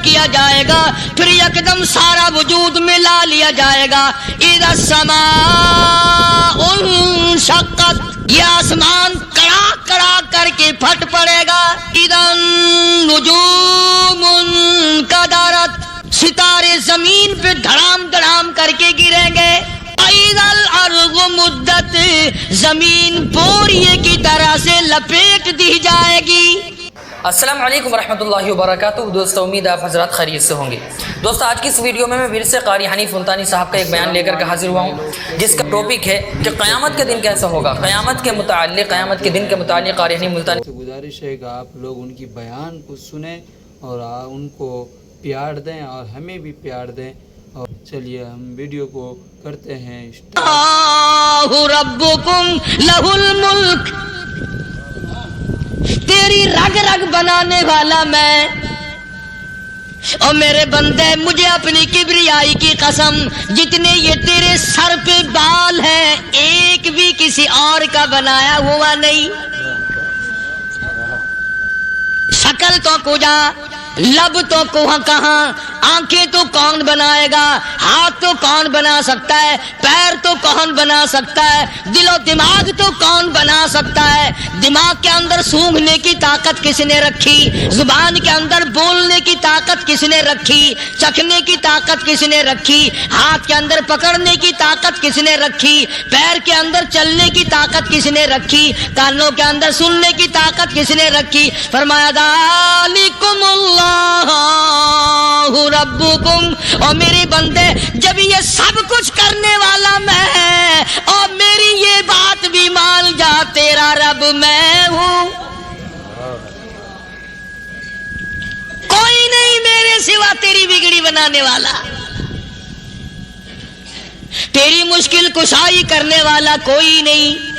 کیا جائے گا، پھر یکدم سارا وجود ملا لیا جائے گا۔ اذا السماء انشقت، یہ آسمان کڑا کڑا کر کے پھٹ پڑے گا۔ اذا النجوم انکدرت، ستارے زمین پہ دھڑام دھڑام کر کے گریں گے۔ اذا الارض مدت، زمین بوریے کی طرح سے لپیٹ دی جائے گی۔ السلام علیکم ورحمۃ اللہ وبرکاتہ۔ دوستو امید آپ حضرات خیریت سے ہوں گے۔ دوستو آج کی اس ویڈیو میں ورث قاری حنیف ملتانی صاحب کا ایک بیان لے کر حاضر ہوا ہوں، جس کا ٹاپک ہے کہ قیامت کے دن کیسا ہوگا۔ قیامت کے متعلق، قیامت کے دن کے متعلق قاری حنیف ملتانی سے گزارش ہے کہ آپ لوگ ان کی بیان کو سنیں اور ان کو پیار دیں اور ہمیں بھی پیار دیں۔ اور چلیے ہم ویڈیو کو کرتے ہیں۔ اللہ ربکم لہ الملک، تیری رگ رگ بنانے والا میں، اور میرے بندے مجھے اپنی کبریائی کی قسم، جتنے یہ تیرے سر پہ بال ہیں ایک بھی کسی اور کا بنایا ہوا نہیں۔ شکل تو کجا، لب تو کہاں، آنکھیں تو کون بنائے گا، ہاتھ تو کون بنا سکتا ہے، پیر تو کون بنا سکتا ہے، دل و دماغ تو کون بنا سکتا ہے۔ دماغ کے اندر سونگھنے کی طاقت کس نے رکھی، زبان کے اندر بولنے کی طاقت کس نے رکھی، چکھنے کی طاقت کس نے رکھی، ہاتھ کے اندر پکڑنے کی طاقت کس نے رکھی، پیر کے اندر چلنے کی طاقت کس نے رکھی، کانوں کے اندر سننے کی طاقت کس نے رکھی۔ فرمایا ذالکم اللہ ربکم، اور میرے بندے جب یہ سب کچھ کرنے والا میں اور میری یہ بات بھی مان جا تیرا رب میں ہوں، کوئی نہیں میرے سوا تیری بگڑی بنانے والا، تیری مشکل کشائی کرنے والا کوئی نہیں،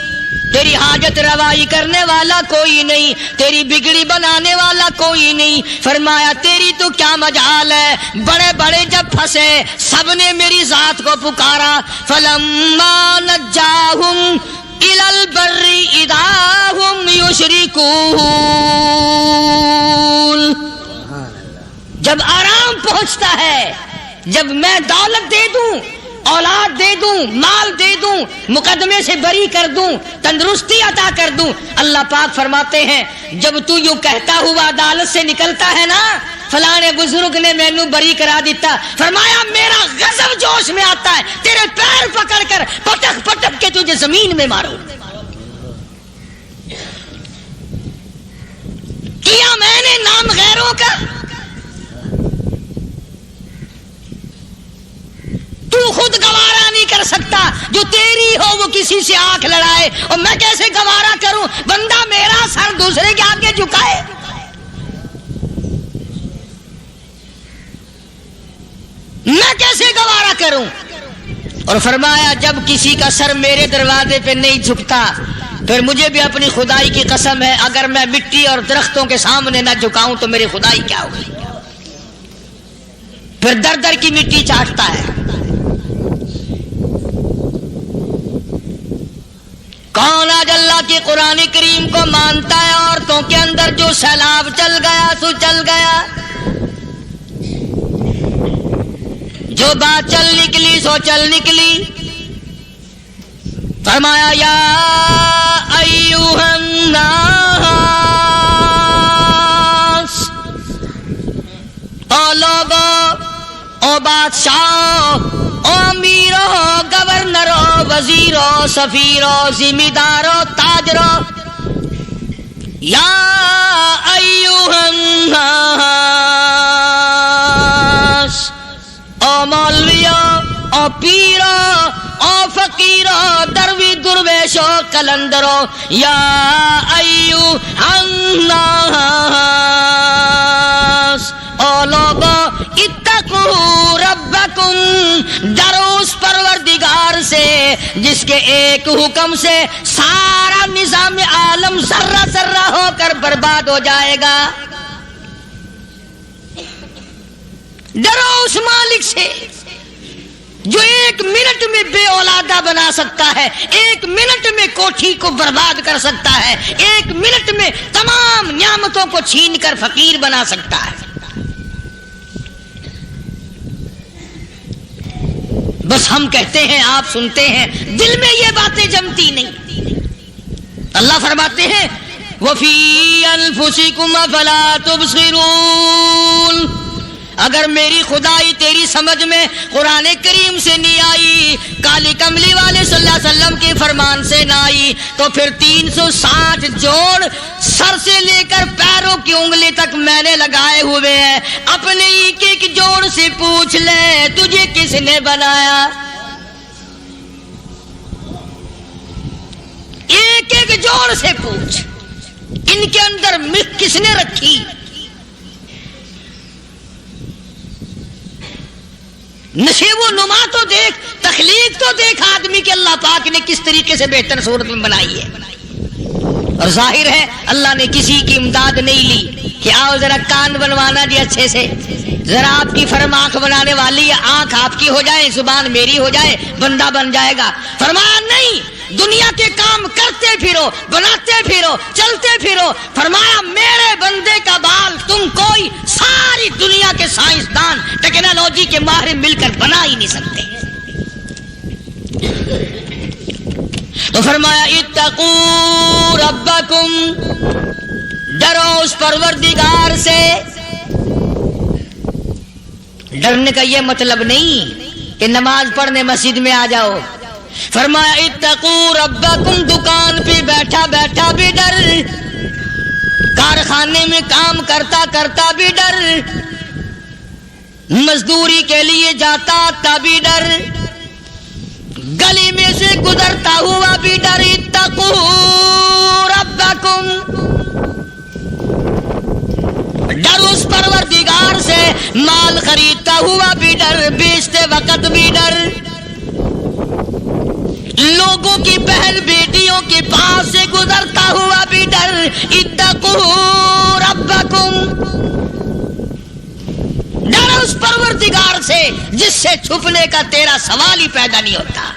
تیری حاجت روائی کرنے والا کوئی نہیں، تیری بگڑی بنانے والا کوئی نہیں۔ فرمایا تیری تو کیا مجال ہے، بڑے بڑے جب پھنسے سب نے میری ذات کو پکارا۔ فلما نجاہم الی البر اذا ہم یشرکون، جب آرام پہنچتا ہے، جب میں دولت دے دوں، اولاد دے دوں، مال دے دوں، مقدمے سے بری کر دوں، تندرستی عطا کر دوں، اللہ پاک فرماتے ہیں جب تو یوں کہتا ہوا عدالت سے نکلتا ہے نا، فلانے بزرگ نے مینوں بری کرا دیتا، فرمایا میرا غضب جوش میں آتا ہے، تیرے پیر پکڑ کر پٹک پٹک کے تجھے زمین میں ماروں۔ کیا میں نے نام غیروں کا، تو خود گوارا نہیں کر سکتا، جو تیری ہو وہ کسی سے آنکھ لڑائے، اور میں کیسے گوارا کروں بندہ میرا سر دوسرے کے آگے جھکائے۔ میں کیسے گوارا کروں؟ اور فرمایا جب کسی کا سر میرے دروازے پہ نہیں جھکتا، پھر مجھے بھی اپنی خدائی کی قسم ہے اگر میں مٹی اور درختوں کے سامنے نہ جھکاؤں تو میری خدائی کیا ہوگی؟ پھر در در کی مٹی چاٹتا ہے۔ کون آج اللہ کی قرآن کریم کو مانتا ہے؟ عورتوں کے اندر جو سیلاب چل گیا سو چل گیا، جو بات چل نکلی سو چل نکلی۔ فرمایا یا ایھا الناس، او لوگو، او بادشاہ، او امیرو، گورنرو، وزیرو، سفیرو، ذمہ دارو، تاجرو، یا ایھا الناس، او مولویو، او پیرو، او فقیرو، دروی درویشو، کلندرو، یا ایھا الناس، او لوگو اتقوا ربکم، ڈرو اس پروردگار سے جس کے ایک حکم سے سارا نظام عالم ذرہ ذرہ ہو کر برباد ہو جائے گا۔ ڈرو اس مالک سے جو ایک منٹ میں بے اولادہ بنا سکتا ہے، ایک منٹ میں کوٹھی کو برباد کر سکتا ہے، ایک منٹ میں تمام نعمتوں کو چھین کر فقیر بنا سکتا ہے۔ بس ہم کہتے ہیں آپ سنتے ہیں، دل میں یہ باتیں جمتی نہیں۔ اللہ فرماتے ہیں وَفِي أَنفُسِكُمْ أَفَلَا تُبْصِرُونَ، اگر میری خدائی تیری سمجھ میں قرآن کریم سے نہیں آئی، کالی کملی والے صلی اللہ علیہ وسلم کے فرمان سے نہ آئی، تو پھر 360 جوڑ سر سے لے کر پیروں کی انگلی تک میں نے لگائے ہوئے ہیں، اپنے ایک ایک جوڑ سے پوچھ لے تجھے کس نے بنایا؟ ایک ایک جوڑ سے پوچھ، ان کے اندر ملک کس نے رکھی؟ نشیب و نما تو دیکھ، تخلیق تو دیکھ آدمی کے اللہ پاک نے کس طریقے سے بہتر صورت میں بنائی ہے۔ اور ظاہر ہے اللہ نے کسی کی امداد نہیں لی کہ آؤ ذرا کان بنوانا جی اچھے سے، ذرا آپ کی فرم آنکھ بنانے والی ہے، آنکھ آپ کی ہو جائے، زبان میری ہو جائے، بندہ بن جائے گا۔ فرمایا نہیں، دنیا کے کام کرتے پھرو، بناتے پھرو، چلتے پھرو۔ فرمایا میرے بندے کا بال تم کوئی ساری دنیا کے سائنسدان ٹیکنالوجی کے ماہر مل کر بنا ہی نہیں سکتے۔ تو فرمایا اتقوا ربکم، ڈرو اس پروردگار سے۔ ڈرنے کا یہ مطلب نہیں کہ نماز پڑھنے مسجد میں آ جاؤ۔ فرمایا اتقوا ربکم، دکان پہ بیٹھا بیٹھا بھی ڈر، کارخانے میں کام کرتا کرتا بھی ڈر، مزدوری کے لیے جاتا تبھی ڈر، گلی میں سے گزرتا ہوا بھی ڈر۔ اتقوا ربکم، ڈر اس پروردگار سے، مال خریدتا ہوا بھی ڈر، بیچتے وقت بھی ڈر، لوگوں کی بہن بیٹیوں کے پاس سے گزرتا ہوا بھی ڈر۔ اتقوا ربکم، ڈر اس پروردگار سے جس سے چھپنے کا تیرا سوال ہی پیدا نہیں ہوتا۔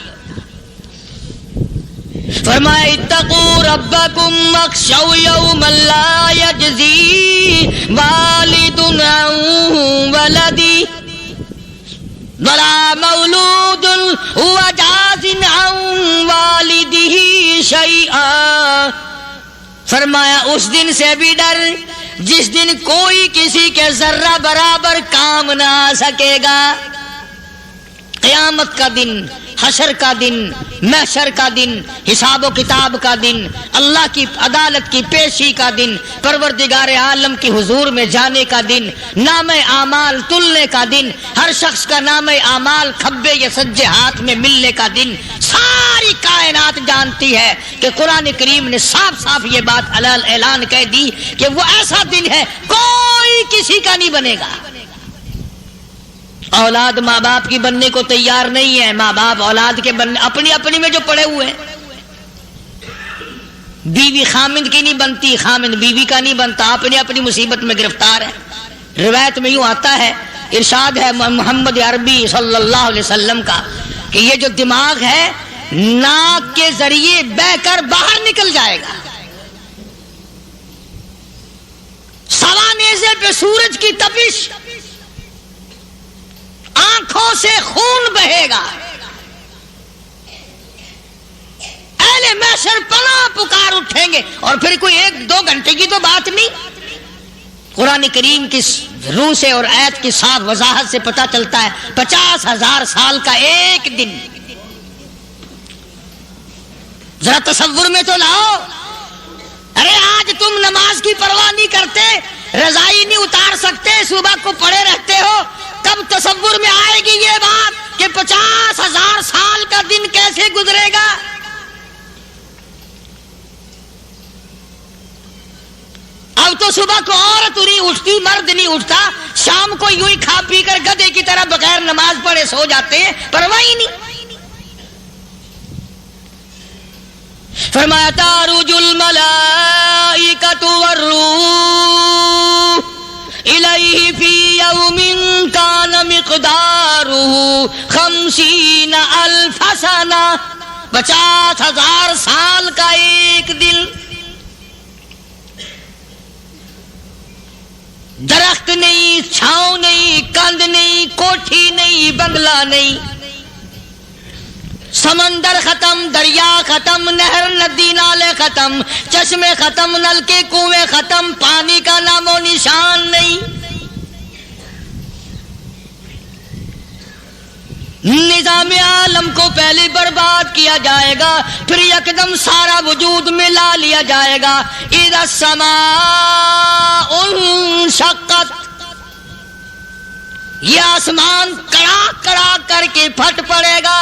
فرمایا اتقوا ربکم واخشوا یوما لا یجزی والد عن ولدی ولا مولود هو جاز عن والدہ شیئا۔ فرمایا اس دن سے بھی ڈر جس دن کوئی کسی کے ذرہ برابر کام نہ آ سکے گا۔ قیامت کا دن، حشر کا دن، محشر کا دن، حساب و کتاب کا دن، اللہ کی عدالت کی پیشی کا دن، پروردگار عالم کی حضور میں جانے کا دن، نام اعمال تلنے کا دن، ہر شخص کا نام اعمال کھبے یا سجے ہاتھ میں ملنے کا دن۔ ساری کائنات جانتی ہے کہ قرآن کریم نے صاف صاف یہ بات اعلان کہہ دی کہ وہ ایسا دن ہے کوئی کسی کا نہیں بنے گا۔ اولاد ماں باپ کی بننے کو تیار نہیں ہے، ماں باپ اولاد کے بننے اپنی اپنی میں جو پڑے ہوئے ہیں۔ بیوی خامند کی نہیں بنتی، خامند بیوی کا نہیں بنتا، اپنی اپنی مصیبت میں گرفتار ہے۔ روایت میں یوں آتا ہے، ارشاد ہے محمد عربی صلی اللہ علیہ وسلم کا کہ یہ جو دماغ ہے ناک کے ذریعے بہ کر باہر نکل جائے گا، سوا نیزے پہ سورج کی تپش، آنکھوں سے خون بہے گا، اہل محشر پناہ پکار اٹھیں گے، اور پھر کوئی 1-2 گھنٹے کی تو بات نہیں۔ قرآن کریم کی روح سے اور آیت کی صاف وضاحت سے پتہ چلتا ہے 50,000 سال کا ایک دن۔ ذرا تصور میں تو لاؤ، ارے آج تم نماز کی پرواہ نہیں کرتے، رضائی نہیں اتار سکتے، صبح کو پڑے رہتے ہو، کب تصور میں آئے گی یہ بات کہ 50,000 سال کا دن کیسے گزرے گا؟ اب تو صبح کو عورت نہیں اٹھتی، مرد نہیں اٹھتا، شام کو یوں ہی کھا پی کر گدھے کی طرح بغیر نماز پڑھے سو جاتے ہیں، پرواہ ہی نہیں۔ فرمایا تعرج الملائکۃ والروح الیہ فی یوم کان مقدارہ 50,000 سنہ، 50,000 سال کا ایک دن۔ درخت نہیں، چھاؤں نہیں، کند نہیں، کوٹھی نہیں، بنگلہ نہیں، سمندر ختم، دریا ختم، نہر ندی نالے ختم، چشمے ختم، نلکے کنویں ختم، پانی کا نام و نشان نہیں۔ نظام عالم کو پہلے برباد کیا جائے گا، پھر یکدم سارا وجود ملا لیا جائے گا۔ اذا السماء انشقت، یہ آسمان کڑاک کڑاک کر کے پھٹ پڑے گا۔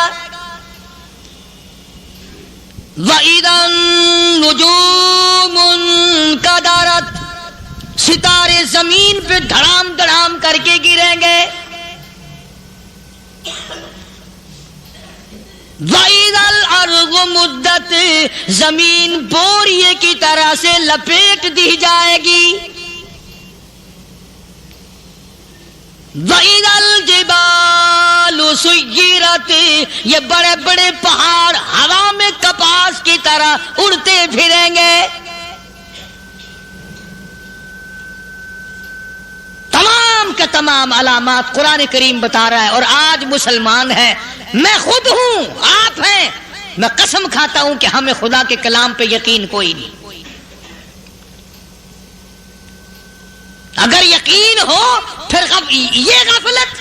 وَإِذَا النُّجُومُ انْكَدَرَتْ، ستارے زمین پہ دھڑام دھڑام کر کے گریں گے۔ وَإِذَا الْأَرْضُ مُدَّتْ، زمین بوریے کی طرح سے لپیٹ دی جائے گی۔ وَإِذَا الْجِبَالُ سُيِّرَتْ، یہ بڑے بڑے پہاڑ ہوا میں کپاس کی طرح اڑتے پھریں گے۔ تمام کے تمام علامات قرآن کریم بتا رہا ہے، اور آج مسلمان ہے، میں خود ہوں، آپ ہیں، میں قسم کھاتا ہوں کہ ہمیں خدا کے کلام پہ یقین کوئی نہیں۔ اگر یقین ہو پھر یہ غفلت۔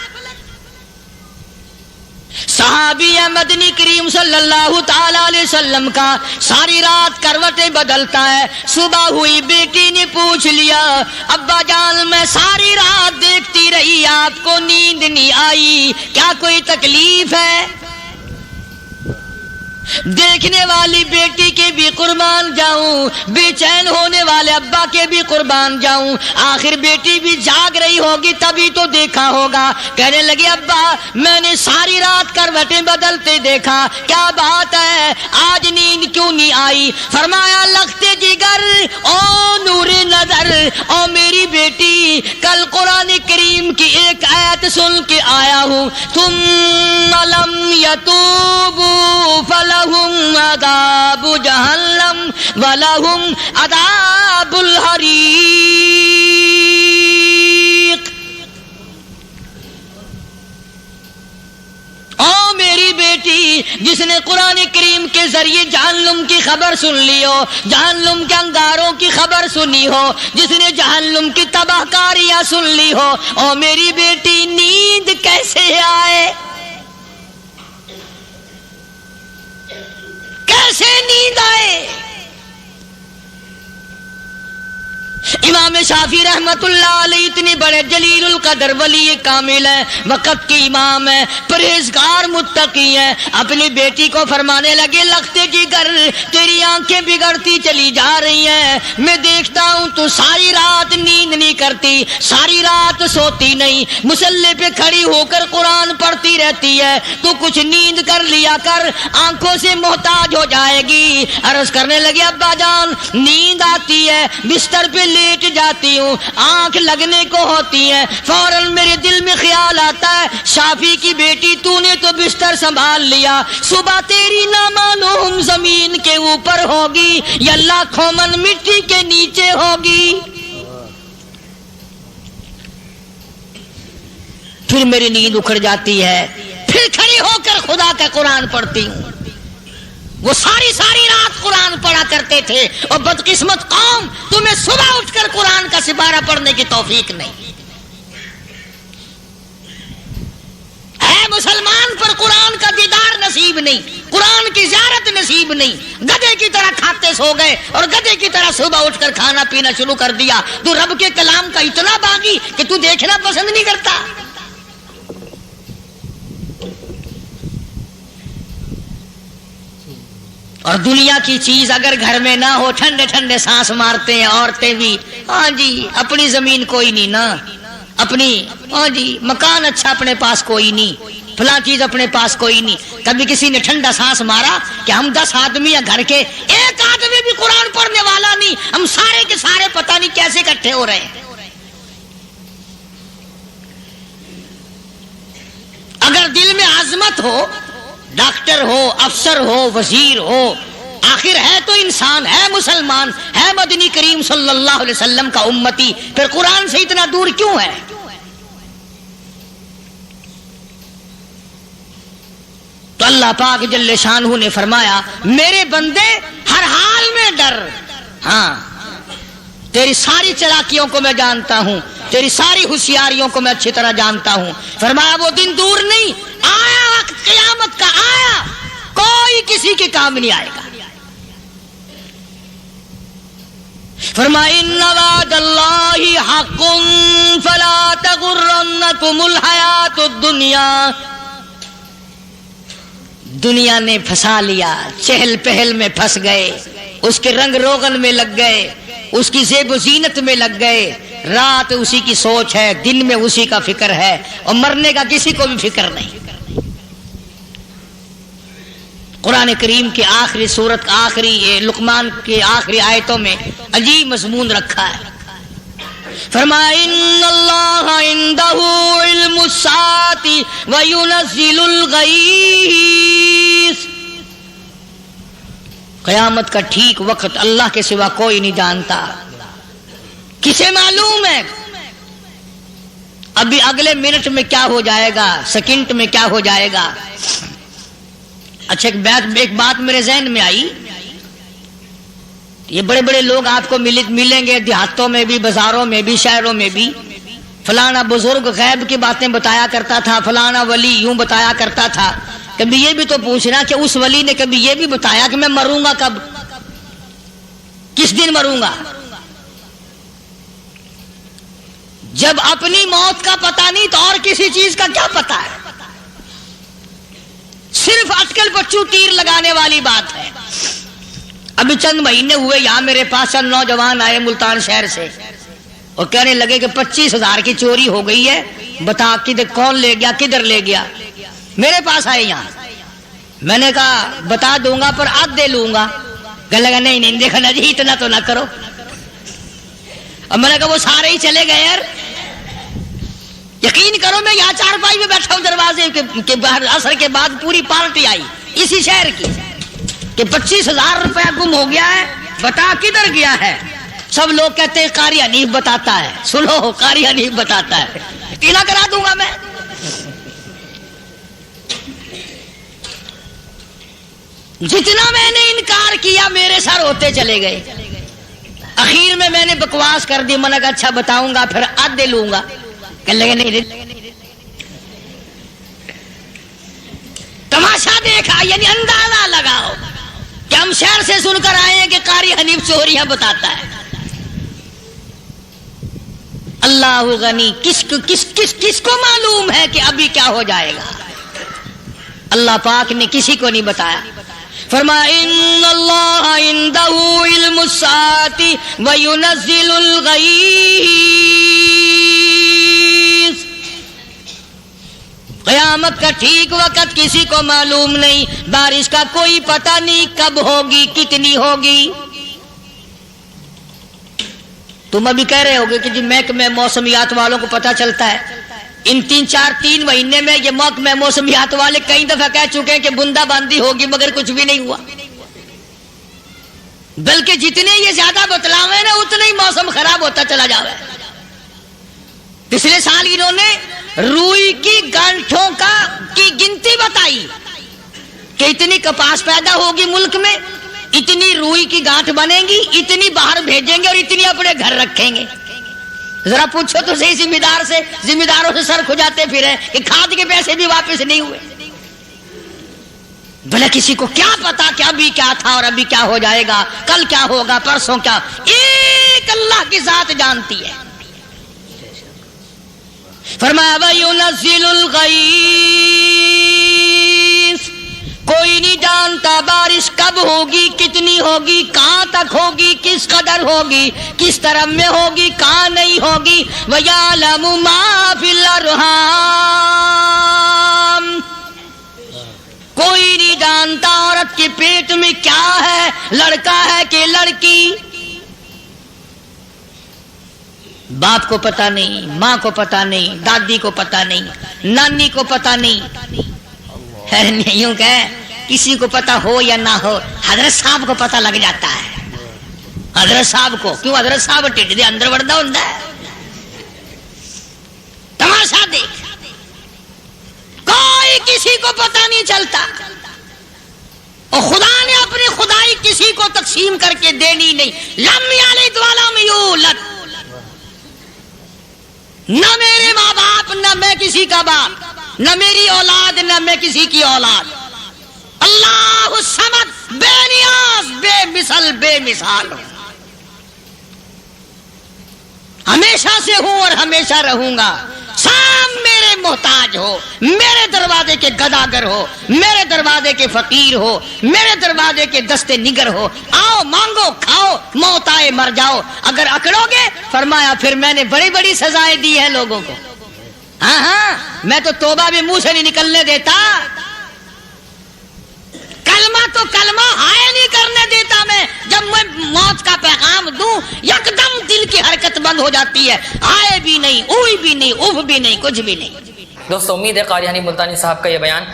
صحابی مدنی کریم صلی اللہ تعالی علیہ وسلم کا ساری رات کروٹیں بدلتا ہے، صبح ہوئی بیٹی نے پوچھ لیا، ابا جان میں ساری رات دیکھتی رہی، آپ کو نیند نہیں آئی، کیا کوئی تکلیف ہے؟ دیکھنے والی بیٹی کے بھی قربان جاؤں، بے چین ہونے والے ابا کے بھی قربان جاؤں، آخر بیٹی بھی جاگ رہی ہوگی تبھی تو دیکھا ہوگا۔ کہنے لگے ابا میں نے ساری رات کروٹیں بدلتے دیکھا، کیا بات ہے آج نیند کیوں نہیں آئی؟ فرمایا لختے جگر او نور نظر، او میری بیٹی کل قرآن کریم کی ایک آیت سن کے آیا ہوں، ثم لم یتوبوا فلہم عذاب جہنم ولہم عذاب الحریق۔ او میری بیٹی جس نے قرآن کریم کے ذریعے جہنم کی خبر سن لی ہو، جہنم کے انگاروں کی خبر سنی ہو، جس نے جہنم کی تباہ کاریاں سن لی ہو، او میری بیٹی نیند کیسے آئے؟ کیسے نیند آئے؟ امام شافعی رحمت اللہ علیہ اتنے بڑے جلیل القدر ولی کامل ہیں، وقت کے امام ہیں، پرہیزگار متقی ہیں، اپنی بیٹی کو فرمانے لگے لختے جگر تیری آنکھیں بگڑتی چلی جا رہی ہیں، میں دیکھتا ہوں تو ساری رات نیند نہیں کرتی، ساری رات سوتی نہیں، مصلی پہ کھڑی ہو کر قرآن پڑھتی رہتی ہے، تو کچھ نیند کر لیا کر، آنکھوں سے محتاج ہو جائے گی۔ عرض کرنے لگے ابا جان نیند آتی ہے، بستر پہ لیٹ جاتی ہوں، آنکھ لگنے کو ہوتی ہے، فوراً میرے دل میں خیال آتا ہے شافی کی بیٹی تو نے تو بستر سنبھال لیا، صبح تیری نہ معلوم زمین کے اوپر ہوگی یا لاکھوں من مٹی کے نیچے ہوگی۔ پھر میری نیند اکھڑ جاتی ہے، پھر کھڑی ہو کر خدا کا قرآن پڑھتی ہوں۔ وہ ساری رات قرآن پڑھا کرتے تھے، اور بدقسمت قوم تمہیں صبح اٹھ کر قرآن کا سپارہ پڑھنے کی توفیق نہیں ہے۔ مسلمان پر قرآن کا دیدار نصیب نہیں، قرآن کی زیارت نصیب نہیں، گدھے کی طرح کھاتے سو گئے اور گدھے کی طرح صبح اٹھ کر کھانا پینا شروع کر دیا۔ تو رب کے کلام کا اتنا باغی کہ تو دیکھنا پسند نہیں کرتا۔ اور دنیا کی چیز اگر گھر میں نہ ہو، ٹھنڈے ٹھنڈے سانس مارتے ہیں عورتیں بھی، ہاں جی اپنی زمین کوئی نہیں نا، اپنی ہاں جی مکان اچھا اپنے پاس کوئی نہیں، فلاں چیز اپنے پاس کوئی نہیں۔ کبھی کسی نے ٹھنڈا سانس مارا کہ ہم 10 آدمی ہیں گھر کے، ایک آدمی بھی قرآن پڑھنے والا نہیں، ہم سارے کے سارے پتہ نہیں کیسے اکٹھے ہو رہے ہیں۔ اگر دل میں عظمت ہو، ڈاکٹر ہو، افسر ہو، وزیر ہو، آخر ہے تو انسان، ہے مسلمان، ہے مدنی کریم صلی اللہ علیہ وسلم کا امتی، پھر قرآن سے اتنا دور کیوں ہے؟ تو اللہ پاک جل شانہ نے فرمایا میرے بندے ہر حال میں ڈر، ہاں تیری ساری چلاکیوں کو میں جانتا ہوں، تیری ساری ہوشیاریوں کو میں اچھی طرح جانتا ہوں۔ فرمایا وہ دن دور نہیں، آیا وقت قیامت کا، آیا، کوئی کسی کے کام نہیں آئے گا۔ فرمایا ان وعد اللہ حق فلا تغرنکم الحیات الدنیا، دنیا نے پھنسا لیا، چہل پہل میں پھنس گئے، اس کے رنگ روغن میں لگ گئے، اس کی زیب و زینت میں لگ گئے، رات اسی کی سوچ ہے، دن میں اسی کا فکر ہے، اور مرنے کا کسی کو بھی فکر نہیں۔ قرآن کریم کی آخری سورت، آخری لقمان کی آخری آیتوں میں عجیب مضمون رکھا ہے۔ فرمایا ان اللہ عندہ علم الساعۃ وینزل الغیث، قیامت کا ٹھیک وقت اللہ کے سوا کوئی نہیں جانتا۔ کسے معلوم ہے ابھی اگلے منٹ میں کیا ہو جائے گا، سیکنڈ میں کیا ہو جائے گا؟ اچھا ایک بات میرے ذہن میں آئی، یہ بڑے بڑے لوگ آپ کو ملیں گے دیہاتوں میں بھی، بازاروں میں بھی، شہروں میں بھی، فلانا بزرگ غیب کی باتیں بتایا کرتا تھا، فلانا ولی یوں بتایا کرتا تھا۔ کبھی یہ بھی تو پوچھنا کہ اس ولی نے کبھی یہ بھی بتایا کہ میں مروں گا کب، کس دن مروں گا؟ جب اپنی موت کا پتہ نہیں تو اور کسی چیز کا کیا پتہ ہے؟ صرف اٹکل پچو تیر لگانے والی بات ہے۔ ابھی چند مہینے ہوئے یہاں میرے پاس چند نوجوان آئے ملتان شہر سے اور کہنے لگے کہ 25,000 کی چوری ہو گئی ہے، بتا کدھر کون لے گیا، کدھر لے گیا؟ میرے پاس آئے یہاں، میں نے کہا بتا دوں گا پر آدھے لوں گا۔ کہنے لگا نہیں نہیں دیکھنا جی اتنا تو نہ کرو۔ اور میں نے کہا وہ سارے ہی چلے گئے یار، یقین کرو میں یہاں چارپائی میں بیٹھا ہوں دروازے کے باہر، عصر کے بعد پوری پارٹی آئی اسی شہر کی کہ 25,000 روپیہ گم ہو گیا ہے، بتا کدھر گیا ہے؟ سب لوگ کہتے ہیں قاری حنیف بتاتا ہے، سنو قاری حنیف بتاتا ہے، ٹیلا کرا دوں گا میں۔ جتنا میں نے انکار کیا میرے سر ہوتے چلے گئے، اخیر میں نے بکواس کر دی، میں نے کہا اچھا بتاؤں گا پھر آدھے لوں گا۔ کہنے لگے نہیں، تماشا دیکھا یعنی اندازہ لگاؤ کہ ہم شہر سے سن کر آئے ہیں کہ قاری حنیف چوریاں بتاتا ہے۔ اللہ غنی، کس کو معلوم ہے کہ ابھی کیا ہو جائے گا؟ اللہ پاک نے کسی کو نہیں بتایا۔ فرمایا ان اللہ عندہ علم الساعۃ وینزل الغیث، قیامت کا ٹھیک وقت کسی کو معلوم نہیں، بارش کا کوئی پتہ نہیں کب ہوگی، کتنی ہوگی۔ تم ابھی کہہ رہے ہوگے کہ جی محکمہ موسمیات والوں کو پتہ چلتا ہے، ان 3 مہینے میں یہ محکمہ موسمیات والے کئی دفعہ کہہ چکے ہیں کہ بندہ باندی ہوگی مگر کچھ بھی نہیں ہوا، بلکہ جتنے یہ زیادہ بتلاوے نا اتنے ہی موسم خراب ہوتا چلا جاوے۔ پچھلے سال انہوں نے روئی کی گانٹھوں کی گنتی بتائی کہ اتنی کپاس پیدا ہوگی ملک میں، اتنی روئی کی گانٹھ بنے گی، اتنی باہر بھیجیں گے اور اتنی اپنے گھر رکھیں گے۔ ذرا پوچھو تو صحیح ذمہ داروں سے سر کھجاتے پھرے کہ کھاد کے پیسے بھی واپس نہیں ہوئے۔ بھلا کسی کو کیا پتا کہ ابھی کیا تھا اور ابھی کیا ہو جائے گا، کل کیا ہوگا، پرسوں کیا، ایک اللہ کی ذات جانتی ہے۔ فرمایا وَيُنَزِّلُ الْغَيْثَ، کوئی نہیں جانتا بارش کب ہوگی، کتنی ہوگی، کہاں تک ہوگی، کس قدر ہوگی، کس طرف میں ہوگی، کہاں نہیں ہوگی۔ وَيَعْلَمُ مَا فِي الْأَرْحَامِ، کوئی نہیں جانتا عورت کے پیٹ میں کیا ہے، لڑکا ہے کہ لڑکی۔ باپ کو پتہ نہیں، ماں کو پتہ نہیں، دادی کو پتہ نہیں، نانی کو پتہ نہیں، یوں کہ کسی کو پتہ ہو یا نہ ہو حضرت صاحب کو پتہ لگ جاتا ہے۔ حضرت صاحب کو کیوں؟ حضرت صاحب ٹھڈ دے اندر وڑدا ہوندا ہے۔ تماشا دیکھ، کوئی کسی کو پتہ نہیں چلتا۔ اور خدا نے اپنی خدائی کسی کو تقسیم کر کے دینی نہیں. لم یلد ولم یولد. نہ میرے ماں باپ، نہ میں کسی کا باپ، نہ میری اولاد، نہ میں کسی کی اولاد. اللہ الصمد، بے نیاز، بے مثل، بے مثال ہوں. ہمیشہ سے ہوں اور ہمیشہ رہوں گا. سام میرے محتاج ہو، میرے دروازے کے گداگر ہو، میرے دروازے کے فقیر ہو، میرے دروازے کے دستے نگر ہو. آؤ مانگو کھاؤ، موت آئے مر جاؤ. اگر اکڑو گے فرمایا پھر میں نے بڑی بڑی سزائیں دی ہیں لوگوں کو. ہاں ہاں، میں تو توبہ بھی منہ سے نہیں نکلنے دیتا. کلمہ تو کلمہ ہائے نہیں کرنے دیتا میں. جب میں موت کا پیغام دوں یکدم دل کی حرکت بند ہو جاتی ہے. آئے بھی نہیں، اوئی بھی نہیں، اف بھی نہیں، کچھ بھی نہیں. دوستو امید ہے قاری حنیف ملتانی صاحب کا یہ بیان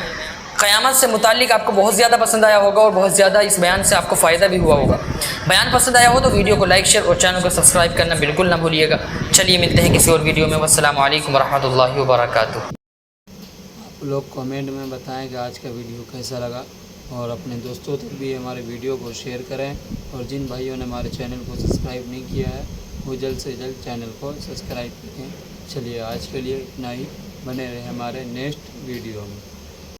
قیامت سے متعلق آپ کو بہت زیادہ پسند آیا ہوگا اور بہت زیادہ اس بیان سے آپ کو فائدہ بھی ہوا ہوگا. بیان پسند آیا ہو تو ویڈیو کو لائک، شیئر اور چینل کو سبسکرائب کرنا بالکل نہ بھولیے گا. چلیے ملتے ہیں کسی اور ویڈیو میں. والسلام علیکم ورحمۃ اللہ وبرکاتہ. آپ لوگ کمنٹ میں بتائیں کہ آج کا ویڈیو کیسا لگا، اور اپنے دوستوں تک بھی ہمارے ویڈیو کو شیئر کریں. اور جن بھائیوں نے ہمارے چینل کو سبسکرائب نہیں کیا ہے وہ جلد سے جلد چینل کو سبسکرائب کریں. چلیے آج کے لیے اتنا ہی. بنے رہے ہمارے نیکسٹ ویڈیو میں.